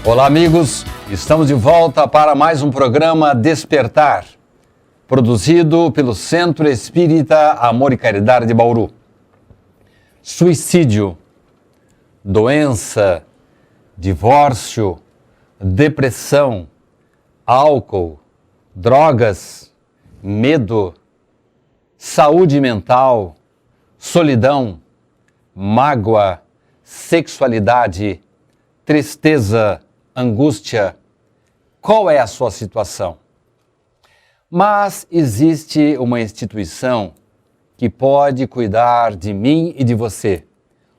Olá, amigos. Estamos de volta para mais um programa Despertar, produzido pelo Centro Espírita Amor e Caridade de Bauru. Suicídio, doença, divórcio, depressão, álcool, drogas, medo, saúde mental, solidão, mágoa, sexualidade, tristeza, angústia. Qual é a sua situação? Mas existe uma instituição que pode cuidar de mim e de você,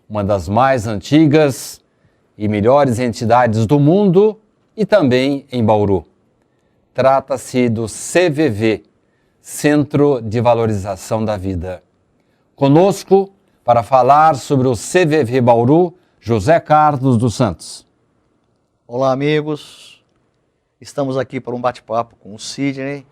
uma das mais antigas e melhores entidades do mundo e também em Bauru. Trata-se do CVV, Centro de Valorização da Vida. Conosco, para falar sobre o CVV Bauru, José Carlos dos Santos. Olá, amigos. Estamos aqui para um bate-papo com o Sidney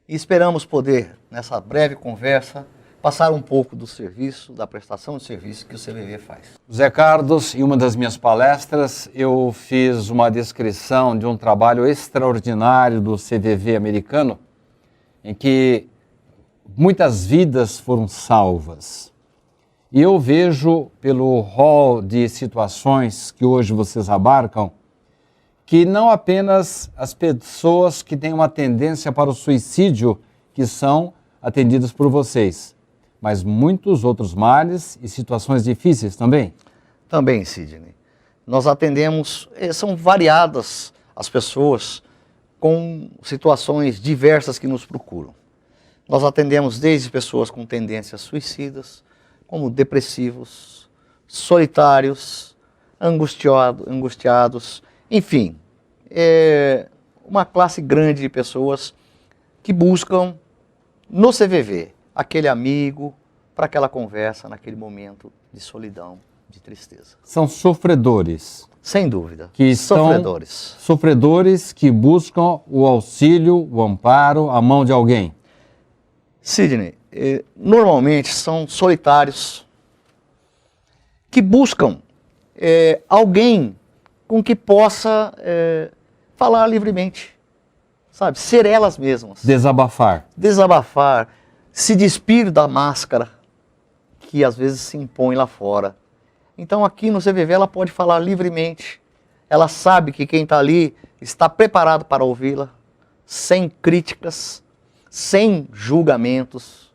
e esperamos poder, nessa breve conversa, passar um pouco do serviço, da prestação de serviço que o CVV faz. José Carlos, em uma das minhas palestras, eu fiz uma descrição de um trabalho extraordinário do CVV americano, em que muitas vidas foram salvas. E eu vejo, pelo rol de situações que hoje vocês abarcam, que não apenas as pessoas que têm uma tendência para o suicídio que são atendidas por vocês, mas muitos outros males e situações difíceis também. Também, Sidney. Nós atendemos, são variadas as pessoas com situações diversas que nos procuram. Nós atendemos desde pessoas com tendências suicidas, como depressivos, solitários, angustiados, enfim, uma classe grande de pessoas que buscam no CVV aquele amigo para aquela conversa naquele momento de solidão, de tristeza. São sofredores. Sem dúvida, Que são sofredores que buscam o auxílio, o amparo, a mão de alguém. Sidney, normalmente são solitários que buscam alguém com que possa falar livremente, sabe? Ser elas mesmas. Desabafar, se despir da máscara que às vezes se impõe lá fora. Então aqui no CVV ela pode falar livremente, ela sabe que quem está ali está preparado para ouvi-la, sem críticas, sem julgamentos.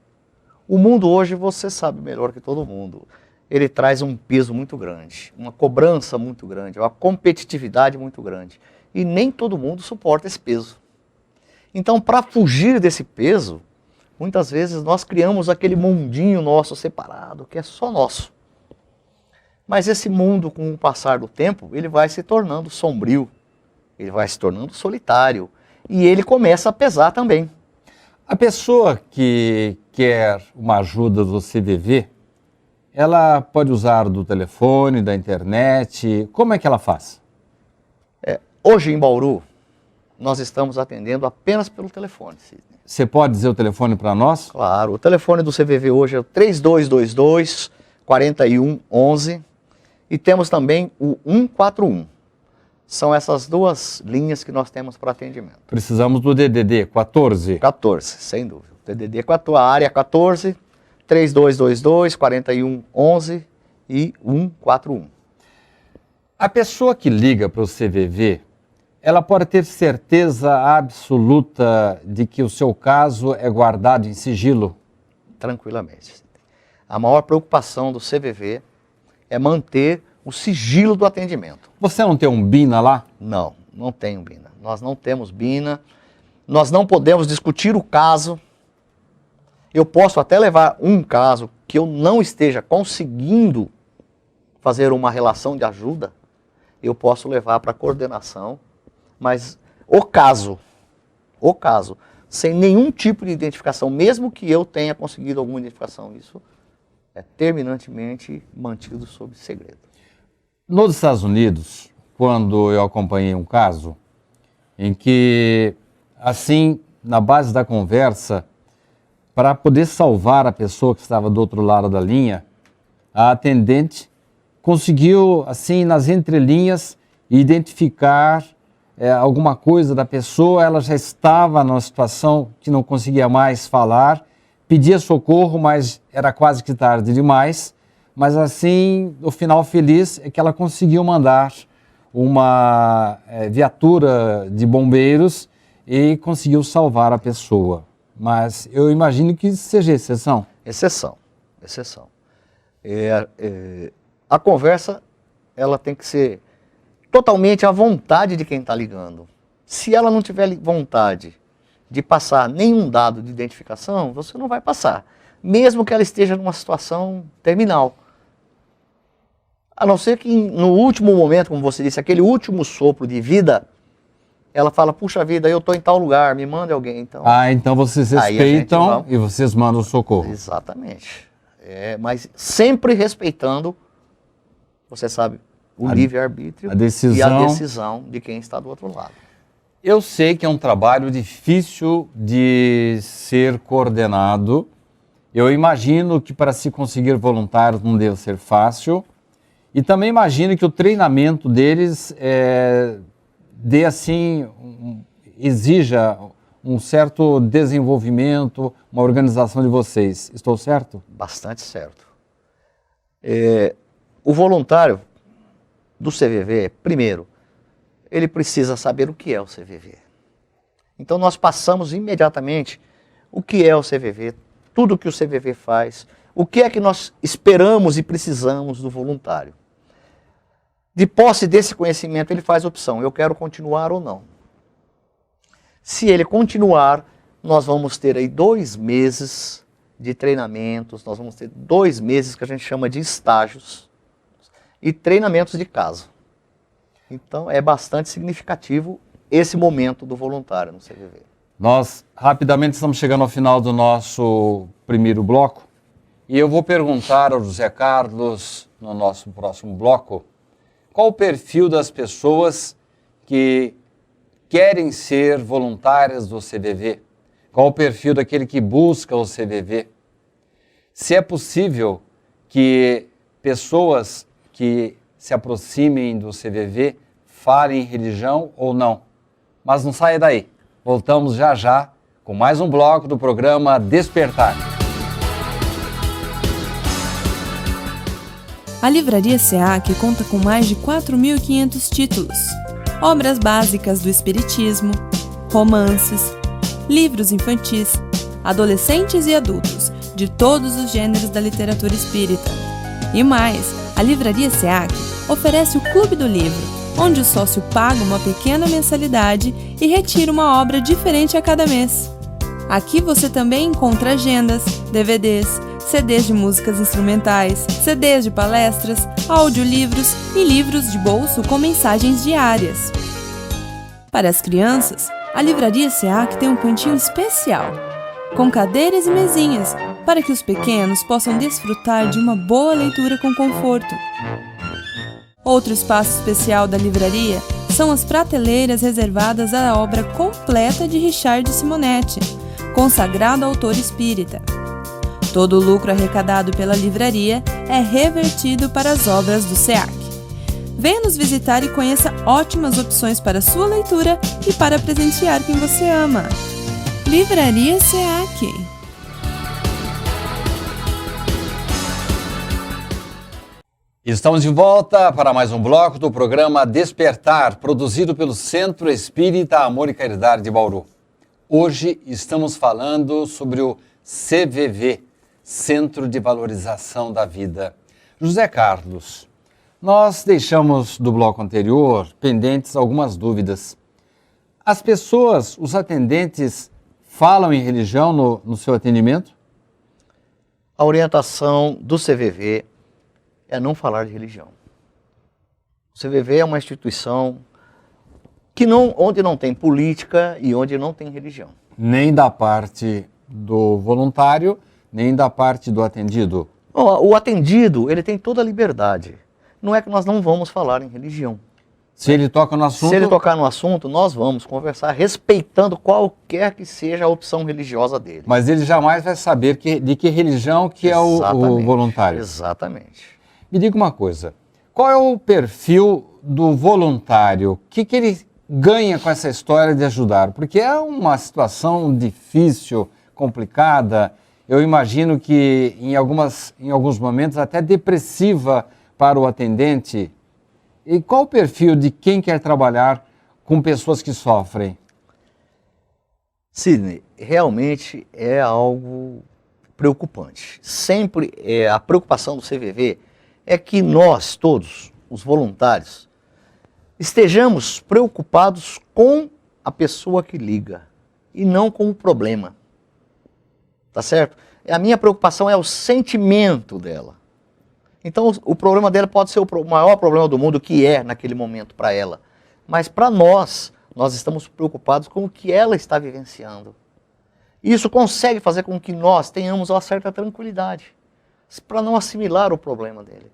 O mundo hoje, você sabe melhor que todo mundo, ele traz um peso muito grande, uma cobrança muito grande, uma competitividade muito grande. E nem todo mundo suporta esse peso. Então, para fugir desse peso, muitas vezes nós criamos aquele mundinho nosso separado, que é só nosso. Mas esse mundo, com o passar do tempo, ele vai se tornando sombrio, ele vai se tornando solitário, e ele começa a pesar também. A pessoa que quer uma ajuda do CVV, ela pode usar do telefone, da internet, como é que ela faz? Hoje em Bauru, nós estamos atendendo apenas pelo telefone, Sidney. Você pode dizer o telefone para nós? Claro, o telefone do CVV hoje é o 3222-4111 e temos também o 141. São essas duas linhas que nós temos para atendimento. Precisamos do DDD 14. 14, sem dúvida. DDD 14, a área 14, 3222-4111 e 141. A pessoa que liga para o CVV, ela pode ter certeza absoluta de que o seu caso é guardado em sigilo? Tranquilamente. A maior preocupação do CVV é manter o sigilo do atendimento. Você não tem um BINA lá? Não, não tem um BINA. Nós não temos BINA, nós não podemos discutir o caso. Eu posso até levar um caso que eu não esteja conseguindo fazer uma relação de ajuda, eu posso levar para a coordenação, mas o caso, sem nenhum tipo de identificação, mesmo que eu tenha conseguido alguma identificação, isso é terminantemente mantido sob segredo. Nos Estados Unidos, quando eu acompanhei um caso em que, assim, na base da conversa, para poder salvar a pessoa que estava do outro lado da linha, a atendente conseguiu, assim, nas entrelinhas, e identificar alguma coisa da pessoa, ela já estava numa situação que não conseguia mais falar, pedia socorro, mas era quase que tarde demais, mas assim, o final feliz é que ela conseguiu mandar uma viatura de bombeiros e conseguiu salvar a pessoa. Mas eu imagino que seja exceção. Exceção. A conversa, ela tem que ser totalmente à vontade de quem está ligando. Se ela não tiver vontade de passar nenhum dado de identificação, você não vai passar. Mesmo que ela esteja numa situação terminal. A não ser que no último momento, como você disse, aquele último sopro de vida, ela fala, puxa vida, eu estou em tal lugar, me manda alguém. Então, então vocês respeitam e vocês mandam socorro. Exatamente. Mas sempre respeitando, você sabe, o livre-arbítrio e a decisão de quem está do outro lado. Eu sei que é um trabalho difícil de ser coordenado. Eu imagino que para se conseguir voluntários não deve ser fácil. E também imagino que o treinamento deles exija um certo desenvolvimento, uma organização de vocês. Estou certo? Bastante certo. O voluntário do CVV, primeiro, ele precisa saber o que é o CVV. Então nós passamos imediatamente o que é o CVV, tudo o que o CVV faz, o que é que nós esperamos e precisamos do voluntário. De posse desse conhecimento, ele faz a opção, eu quero continuar ou não. Se ele continuar, nós vamos ter aí 2 meses de treinamentos, nós vamos ter 2 meses que a gente chama de estágios e treinamentos de casa. Então é bastante significativo esse momento do voluntário no CVV. Nós rapidamente estamos chegando ao final do nosso primeiro bloco e eu vou perguntar ao José Carlos, no nosso próximo bloco, qual o perfil das pessoas que querem ser voluntárias do CVV? Qual o perfil daquele que busca o CVV? Se é possível que pessoas que se aproximem do CVV falem religião ou não. Mas não saia daí. Voltamos já já com mais um bloco do programa Despertar. A Livraria SEAC conta com mais de 4.500 títulos, obras básicas do espiritismo, romances, livros infantis, adolescentes e adultos, de todos os gêneros da literatura espírita. E mais, a Livraria SEAC oferece o Clube do Livro, onde o sócio paga uma pequena mensalidade e retira uma obra diferente a cada mês. Aqui você também encontra agendas, DVDs, CDs de músicas instrumentais, CDs de palestras, audiolivros e livros de bolso com mensagens diárias. Para as crianças, a Livraria SEAC tem um cantinho especial, com cadeiras e mesinhas, para que os pequenos possam desfrutar de uma boa leitura com conforto. Outro espaço especial da livraria são as prateleiras reservadas à obra completa de Richard Simonetti, consagrado autor espírita. Todo o lucro arrecadado pela livraria é revertido para as obras do SEAC. Venha nos visitar e conheça ótimas opções para sua leitura e para presentear quem você ama. Livraria SEAC. Estamos de volta para mais um bloco do programa Despertar, produzido pelo Centro Espírita Amor e Caridade de Bauru. Hoje estamos falando sobre o CVV, Centro de Valorização da Vida. José Carlos, nós deixamos do bloco anterior pendentes algumas dúvidas. As pessoas, os atendentes, falam em religião no seu atendimento? A orientação do CVV é não falar de religião. O CVV é uma instituição onde não tem política e onde não tem religião. Nem da parte do voluntário, nem da parte do atendido? O atendido, ele tem toda a liberdade. Não é que nós não vamos falar em religião. Se ele toca no assunto... Se ele tocar no assunto, nós vamos conversar respeitando qualquer que seja a opção religiosa dele. Mas ele jamais vai saber de que religião que é o voluntário. Exatamente. Me diga uma coisa, Qual é o perfil do voluntário? O que ele ganha com essa história de ajudar? Porque é uma situação difícil, complicada, eu imagino que em alguns momentos até depressiva para o atendente. E qual o perfil de quem quer trabalhar com pessoas que sofrem? Sidney, realmente é algo preocupante. Sempre a preocupação do CVV é que nós, todos, os voluntários, estejamos preocupados com a pessoa que liga e não com o problema. Tá certo? A minha preocupação é o sentimento dela. Então, o problema dela pode ser o maior problema do mundo, que é naquele momento para ela. Mas para nós estamos preocupados com o que ela está vivenciando. Isso consegue fazer com que nós tenhamos uma certa tranquilidade, para não assimilar o problema dele.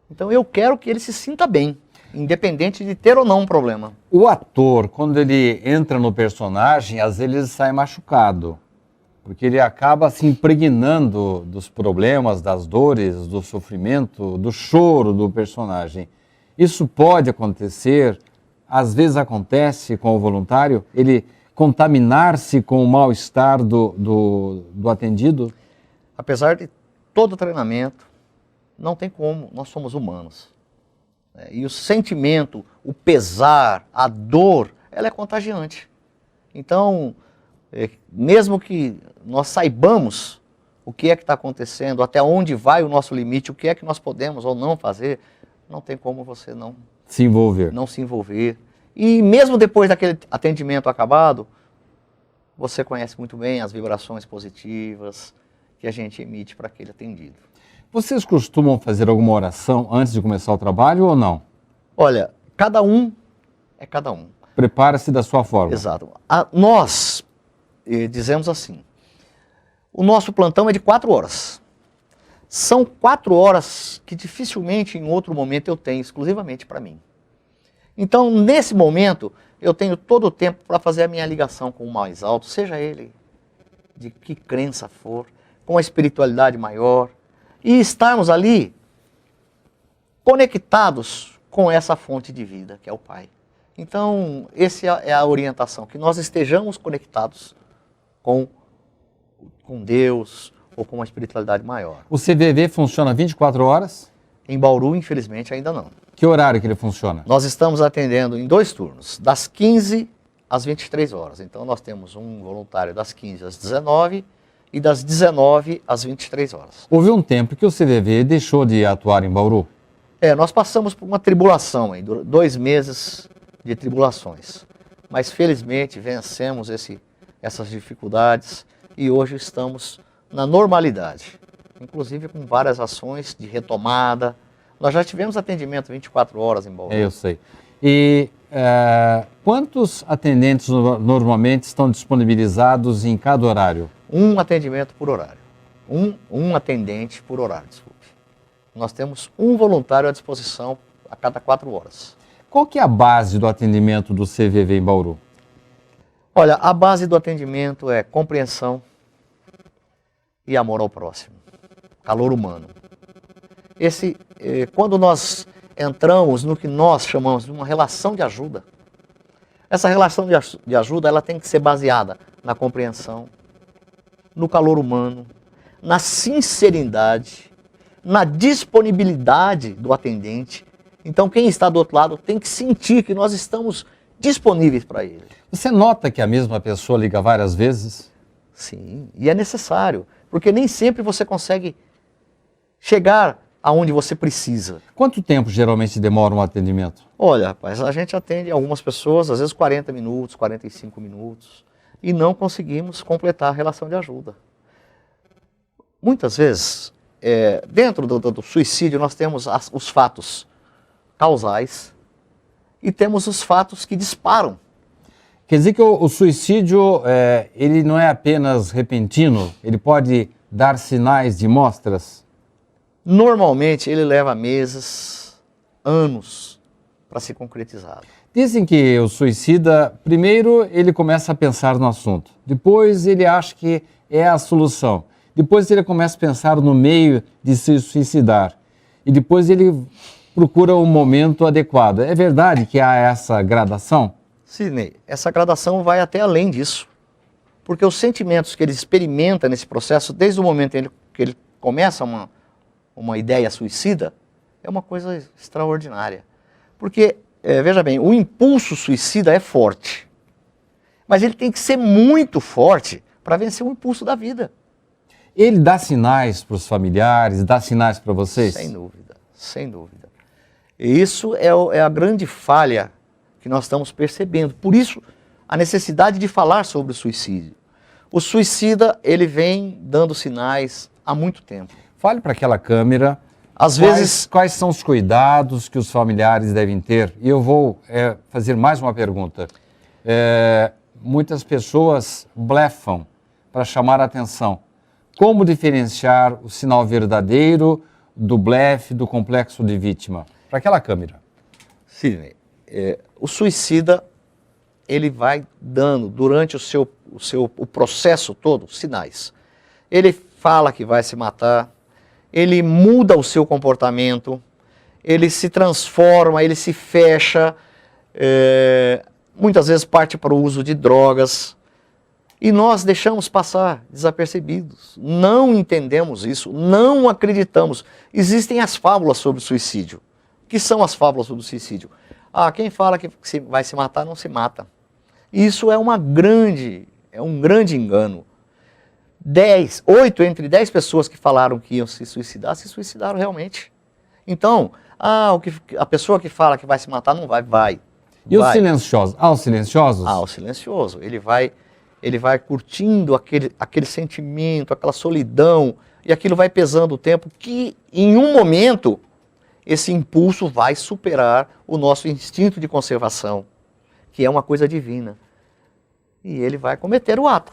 Então, eu quero que ele se sinta bem, independente de ter ou não um problema. O ator, quando ele entra no personagem, às vezes ele sai machucado. Porque ele acaba se impregnando dos problemas, das dores, do sofrimento, do choro do personagem. Isso pode acontecer, às vezes acontece com o voluntário, ele contaminar-se com o mal-estar do atendido? Apesar de todo o treinamento, não tem como, nós somos humanos. E o sentimento, o pesar, a dor, ela é contagiante. Então, mesmo que nós saibamos o que é que está acontecendo, até onde vai o nosso limite, o que é que nós podemos ou não fazer, não tem como você não se envolver. E mesmo depois daquele atendimento acabado, você conhece muito bem as vibrações positivas que a gente emite para aquele atendido. Vocês costumam fazer alguma oração antes de começar o trabalho ou não? Olha, cada um é cada um. Prepara-se da sua forma. Exato. Nós dizemos assim, o nosso plantão é de 4 horas. São 4 horas que dificilmente em outro momento eu tenho exclusivamente para mim. Então, nesse momento, eu tenho todo o tempo para fazer a minha ligação com o mais alto, seja ele de que crença for, com a espiritualidade maior, e estarmos ali conectados com essa fonte de vida, que é o Pai. Então, essa é a orientação, que nós estejamos conectados com Deus ou com uma espiritualidade maior. O CVV funciona 24 horas? Em Bauru, infelizmente, ainda não. Que horário que ele funciona? Nós estamos atendendo em 2 turnos, das 15 às 23 horas. Então, nós temos um voluntário das 15 às 19 e das 19 às 23 horas. Houve um tempo que o CVV deixou de atuar em Bauru? Nós passamos por uma tribulação, 2 meses de tribulações. Mas, felizmente, vencemos essas dificuldades e hoje estamos na normalidade. Inclusive com várias ações de retomada. Nós já tivemos atendimento 24 horas em Bauru. Eu sei. E quantos atendentes normalmente estão disponibilizados em cada horário? Um atendimento por horário. Um atendente por horário, desculpe. Nós temos um voluntário à disposição a cada 4 horas. Qual que é a base do atendimento do CVV em Bauru? Olha, a base do atendimento é compreensão e amor ao próximo. Calor humano. Quando nós entramos no que nós chamamos de uma relação de ajuda, essa relação de ajuda ela tem que ser baseada na compreensão, no calor humano, na sinceridade, na disponibilidade do atendente. Então, quem está do outro lado tem que sentir que nós estamos disponíveis para ele. Você nota que a mesma pessoa liga várias vezes? Sim, e é necessário, porque nem sempre você consegue chegar aonde você precisa. Quanto tempo geralmente demora um atendimento? Olha, rapaz, a gente atende algumas pessoas, às vezes 40 minutos, 45 minutos, e não conseguimos completar a relação de ajuda. Muitas vezes, dentro do suicídio, nós temos os fatos causais e temos os fatos que disparam. Quer dizer que o suicídio, ele não é apenas repentino, ele pode dar sinais de mostras? Normalmente ele leva meses, anos para ser concretizado. Dizem que o suicida, primeiro ele começa a pensar no assunto, depois ele acha que é a solução, depois ele começa a pensar no meio de se suicidar e depois ele procura o momento adequado. É verdade que há essa gradação? Sidney, essa gradação vai até além disso. Porque os sentimentos que ele experimenta nesse processo, desde o momento que ele começa uma ideia suicida, é uma coisa extraordinária. Porque, veja bem, o impulso suicida é forte. Mas ele tem que ser muito forte para vencer o impulso da vida. Ele dá sinais para os familiares, dá sinais para vocês? Sem dúvida, sem dúvida. E isso é a grande falha que nós estamos percebendo. Por isso, a necessidade de falar sobre o suicídio. O suicida, ele vem dando sinais há muito tempo. Fale para aquela câmera. Às vezes... Quais são os cuidados que os familiares devem ter? E eu vou fazer mais uma pergunta. Muitas pessoas blefam para chamar a atenção. Como diferenciar o sinal verdadeiro do blefe, do complexo de vítima? Para aquela câmera. Sidney, o suicida, ele vai dando, durante o processo todo, sinais. Ele fala que vai se matar, ele muda o seu comportamento, ele se transforma, ele se fecha, muitas vezes parte para o uso de drogas, e nós deixamos passar desapercebidos, não entendemos isso, não acreditamos. Existem as fábulas sobre o suicídio. O que são as fábulas sobre o suicídio? Quem fala que vai se matar, não se mata. Isso é um grande engano. 8 entre 10 pessoas que falaram que iam se suicidaram realmente. Então, a pessoa que fala que vai se matar não vai. E os silenciosos? Os silenciosos? O silencioso. Ele vai curtindo aquele sentimento, aquela solidão, e aquilo vai pesando o tempo que, em um momento, esse impulso vai superar o nosso instinto de conservação, que é uma coisa divina. E ele vai cometer o ato.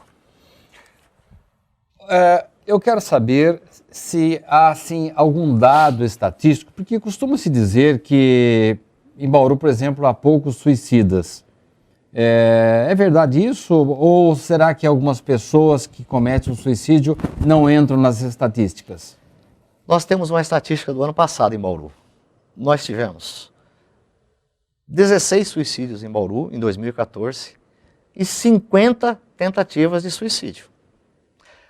Eu quero saber se há assim, algum dado estatístico, porque costuma-se dizer que em Bauru, por exemplo, há poucos suicidas. É verdade isso? Ou será que algumas pessoas que cometem o suicídio não entram nas estatísticas? Nós temos uma estatística do ano passado em Bauru. Nós tivemos 16 suicídios em Bauru, em 2014, e 50 tentativas de suicídio.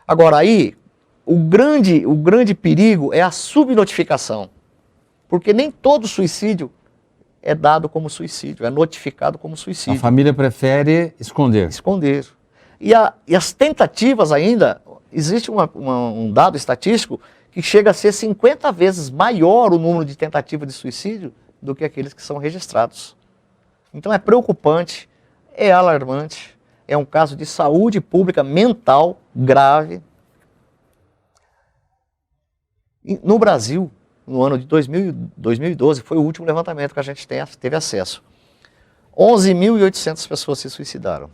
Agora aí, o grande perigo é a subnotificação, porque nem todo suicídio é dado como suicídio, é notificado como suicídio. A família prefere esconder. Esconder. E as tentativas ainda, existe um dado estatístico que chega a ser 50 vezes maior o número de tentativas de suicídio do que aqueles que são registrados. Então é preocupante, é alarmante, é um caso de saúde pública mental grave. No Brasil, no ano de 2012, foi o último levantamento que a gente teve acesso. 11.800 pessoas se suicidaram.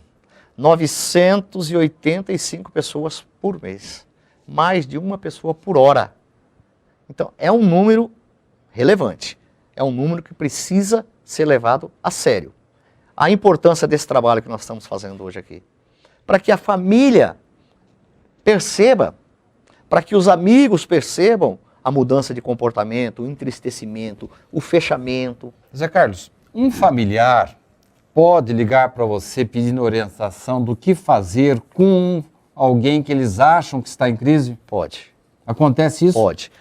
985 pessoas por mês. Mais de uma pessoa por hora. Então, é um número relevante. É um número que precisa ser levado a sério. A importância desse trabalho que nós estamos fazendo hoje aqui. Para que a família perceba, para que os amigos percebam a mudança de comportamento, o entristecimento, o fechamento. Zé Carlos, um familiar pode ligar para você pedindo orientação do que fazer com alguém que eles acham que está em crise? Pode. Acontece isso? Pode.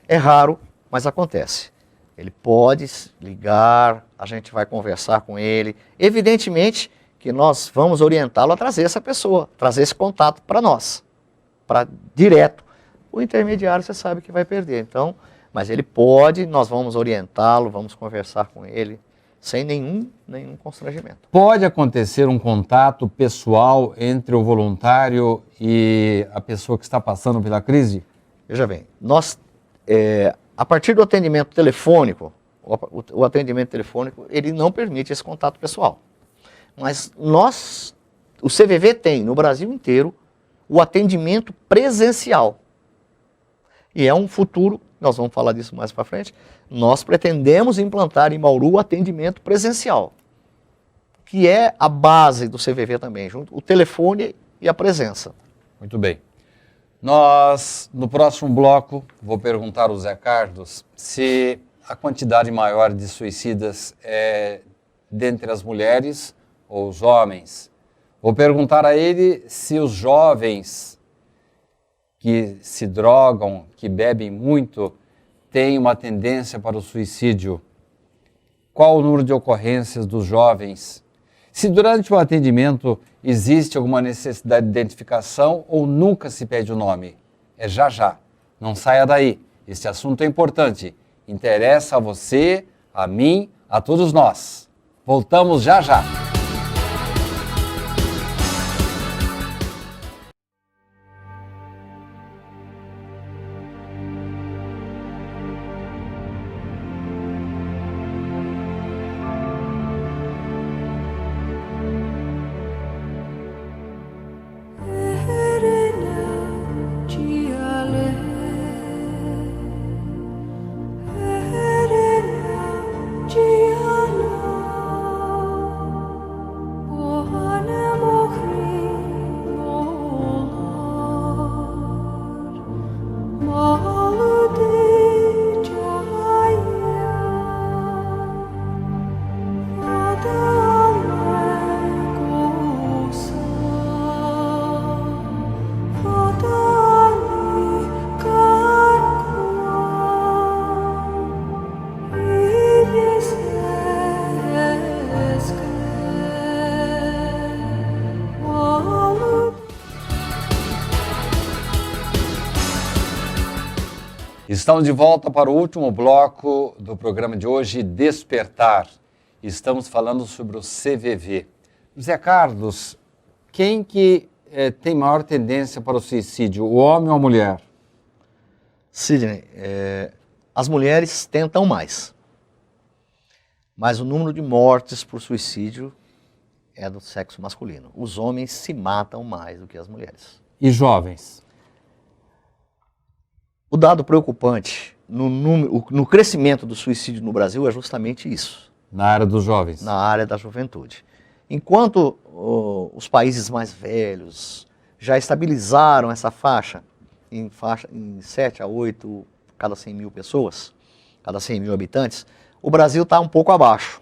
É raro, mas acontece. Ele pode ligar, a gente vai conversar com ele. Evidentemente que nós vamos orientá-lo a trazer essa pessoa, trazer esse contato para nós, para direto. O intermediário você sabe que vai perder, então, mas ele pode, nós vamos orientá-lo, vamos conversar com ele, sem nenhum constrangimento. Pode acontecer um contato pessoal entre o voluntário e a pessoa que está passando pela crise? Veja bem, nós, a partir do atendimento telefônico, o atendimento telefônico, ele não permite esse contato pessoal. Mas o CVV tem, no Brasil inteiro, o atendimento presencial. E é um futuro, nós vamos falar disso mais para frente, nós pretendemos implantar em Bauru o atendimento presencial, que é a base do CVV também, junto o telefone e a presença. Muito bem. Nós, no próximo bloco, vou perguntar ao Zé Carlos se a quantidade maior de suicidas é dentre as mulheres ou os homens? Vou perguntar a ele se os jovens que se drogam, que bebem muito, têm uma tendência para o suicídio. Qual o número de ocorrências dos jovens? Se durante o atendimento existe alguma necessidade de identificação ou nunca se pede o nome? É já já. Não saia daí. Este assunto é importante. Interessa a você, a mim, a todos nós. Voltamos já já. Estamos de volta para o último bloco do programa de hoje, Despertar. Estamos falando sobre o CVV. José Carlos, quem que tem maior tendência para o suicídio, o homem ou a mulher? Sidney, as mulheres tentam mais, mas o número de mortes por suicídio é do sexo masculino. Os homens se matam mais do que as mulheres. E jovens? O dado preocupante no crescimento do suicídio no Brasil é justamente isso. Na área dos jovens? Na área da juventude. Enquanto os países mais velhos já estabilizaram essa faixa em 7 a 8 cada 100 mil pessoas, cada 100 mil habitantes, o Brasil está um pouco abaixo,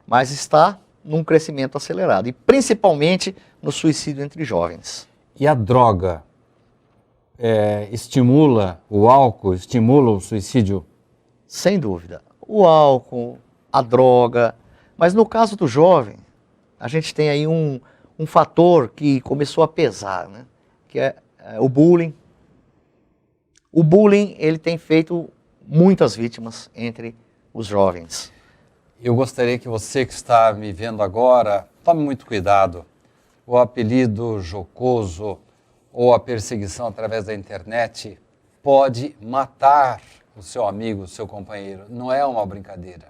mas está num crescimento acelerado, e principalmente no suicídio entre jovens. E a droga? Estimula, o álcool estimula o suicídio? Sem dúvida. O álcool, a droga, mas no caso do jovem, a gente tem aí um fator que começou a pesar, né? Que é o bullying. O bullying, ele tem feito muitas vítimas entre os jovens. Eu gostaria que você que está me vendo agora, tome muito cuidado. O apelido jocoso ou a perseguição através da internet pode matar o seu amigo, o seu companheiro. Não é uma brincadeira.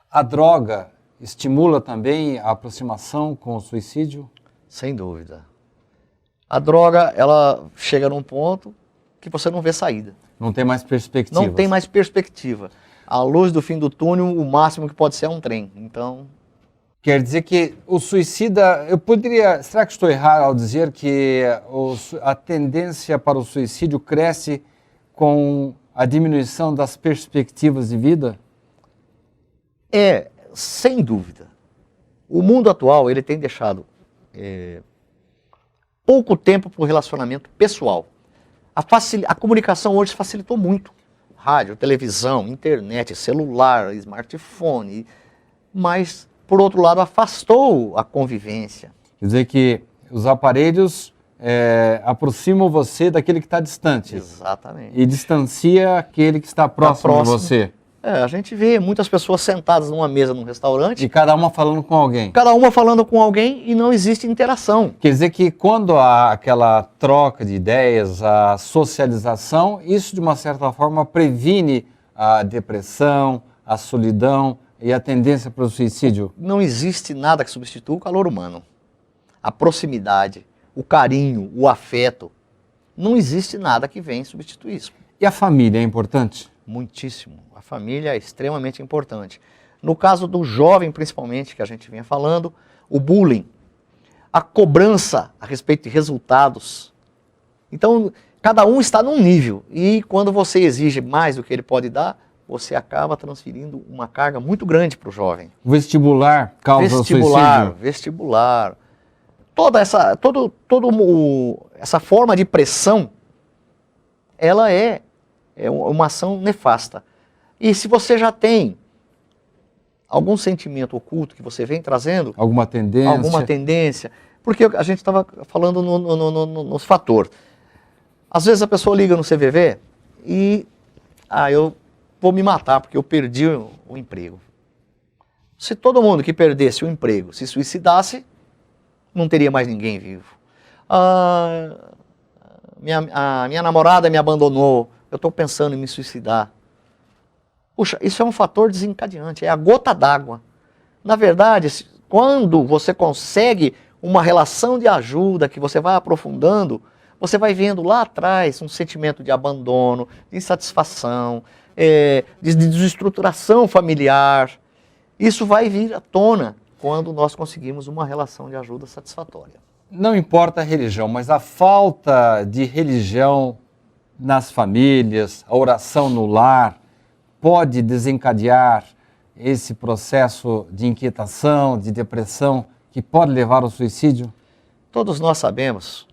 A droga estimula também a aproximação com o suicídio? Sem dúvida. A droga, ela chega num ponto que você não vê saída. Não tem mais perspectiva. Não tem mais perspectiva. A luz do fim do túnel, o máximo que pode ser é um trem. Então... Quer dizer que o suicida, será que estou errado ao dizer que a tendência para o suicídio cresce com a diminuição das perspectivas de vida? Sem dúvida. O mundo atual, ele tem deixado pouco tempo para o relacionamento pessoal. A comunicação hoje facilitou muito. Rádio, televisão, internet, celular, smartphone, mas... por outro lado, afastou a convivência. Quer dizer que os aparelhos aproximam você daquele que está distante. Exatamente. E distancia aquele que está próximo de você. A gente vê muitas pessoas sentadas numa mesa num restaurante. E cada uma falando com alguém. Cada uma falando com alguém e não existe interação. Quer dizer que quando há aquela troca de ideias, a socialização, isso de uma certa forma previne a depressão, a solidão, e a tendência para o suicídio? Não existe nada que substitua o calor humano. A proximidade, o carinho, o afeto. Não existe nada que venha substituir isso. E a família é importante? Muitíssimo. A família é extremamente importante. No caso do jovem, principalmente, que a gente vinha falando, o bullying, a cobrança a respeito de resultados. Então, cada um está num nível. E quando você exige mais do que ele pode dar, você acaba transferindo uma carga muito grande para o jovem. O vestibular causa suicídio? Vestibular. Toda essa forma de pressão, ela é uma ação nefasta. E se você já tem algum sentimento oculto que você vem trazendo... Alguma tendência. Porque a gente estava falando nos fatores. Às vezes a pessoa liga no CVV e... eu vou me matar porque eu perdi o emprego. Se todo mundo que perdesse o emprego se suicidasse, não teria mais ninguém vivo. Minha namorada me abandonou, eu estou pensando em me suicidar. Puxa, isso é um fator desencadeante, é a gota d'água. Na verdade, quando você consegue uma relação de ajuda que você vai aprofundando, você vai vendo lá atrás um sentimento de abandono, de insatisfação, de desestruturação familiar. Isso vai vir à tona quando nós conseguimos uma relação de ajuda satisfatória. Não importa a religião, mas a falta de religião nas famílias, a oração no lar, pode desencadear esse processo de inquietação, de depressão, que pode levar ao suicídio? Todos nós sabemos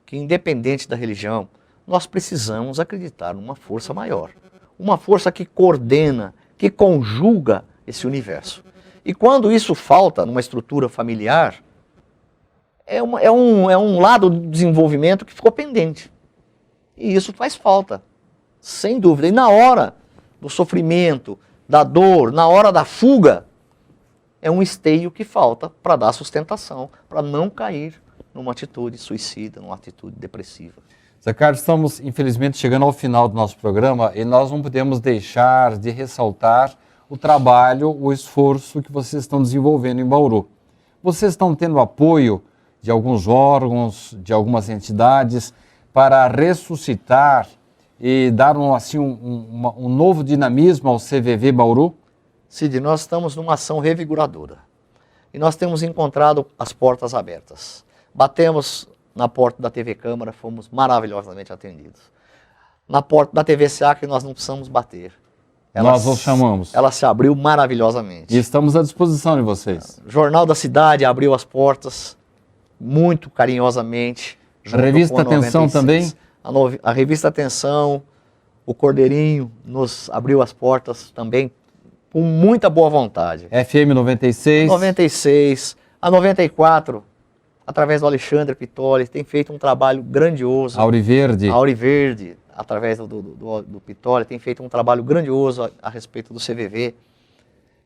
que, independente da religião, nós precisamos acreditar numa força maior. Uma força que coordena, que conjuga esse universo. E quando isso falta numa estrutura familiar, é um lado do desenvolvimento que ficou pendente. E isso faz falta, sem dúvida. E na hora do sofrimento, da dor, na hora da fuga, é um esteio que falta para dar sustentação, para não cair numa atitude suicida, numa atitude depressiva. Zé Carlos, estamos infelizmente chegando ao final do nosso programa e nós não podemos deixar de ressaltar o trabalho, o esforço que vocês estão desenvolvendo em Bauru. Vocês estão tendo apoio de alguns órgãos, de algumas entidades para ressuscitar e dar um novo dinamismo ao CVV Bauru? Cid, nós estamos numa ação revigoradora e nós temos encontrado as portas abertas. Batemos na porta da TV Câmara, fomos maravilhosamente atendidos. Na porta da TV SEAC nós não precisamos bater. Nós os chamamos. Ela se abriu maravilhosamente. E estamos à disposição de vocês. O Jornal da Cidade abriu as portas muito carinhosamente. A revista Atenção também? A revista Atenção, o Cordeirinho nos abriu as portas também com muita boa vontade. FM 96. 96. A 94, através do Alexandre Pitoli, tem feito um trabalho grandioso. Auriverde, através do Pitoli, tem feito um trabalho grandioso a respeito do CVV.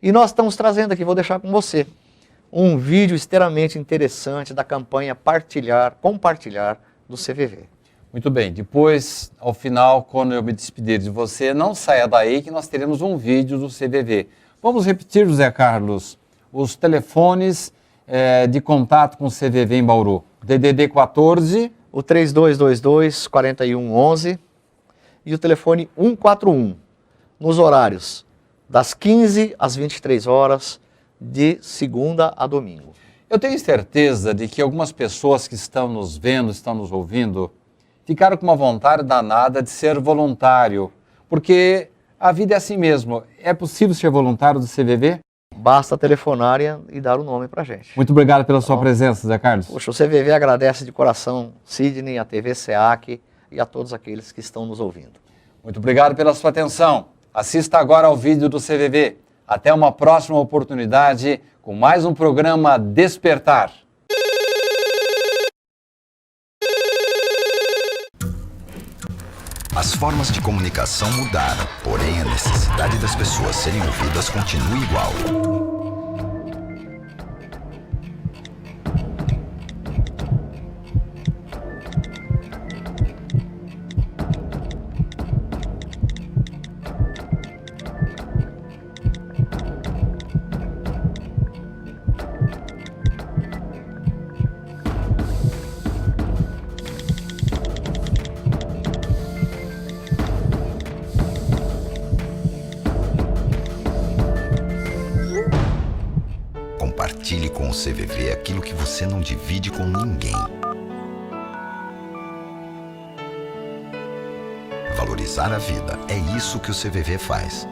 E nós estamos trazendo aqui, vou deixar com você, um vídeo extremamente interessante da campanha Compartilhar do CVV. Muito bem, depois, ao final, quando eu me despedir de você, não saia daí que nós teremos um vídeo do CVV. Vamos repetir, Zé Carlos, os telefones de contato com o CVV em Bauru. DDD 14... O 3222-4111 e o telefone 141, nos horários das 15 às 23 horas, de segunda a domingo. Eu tenho certeza de que algumas pessoas que estão nos vendo, estão nos ouvindo, ficaram com uma vontade danada de ser voluntário, porque a vida é assim mesmo. É possível ser voluntário do CVV? Basta telefonar e dar o nome pra gente. Muito obrigado pela sua presença, Zé Carlos. Poxa, o CVV agradece de coração, Sidney, a TV SEAC e a todos aqueles que estão nos ouvindo. Muito obrigado pela sua atenção. Assista agora ao vídeo do CVV. Até uma próxima oportunidade com mais um programa Despertar. As formas de comunicação mudaram, porém a necessidade das pessoas serem ouvidas continua igual. Compartilhe com o CVV aquilo que você não divide com ninguém. Valorizar a vida, é isso que o CVV faz.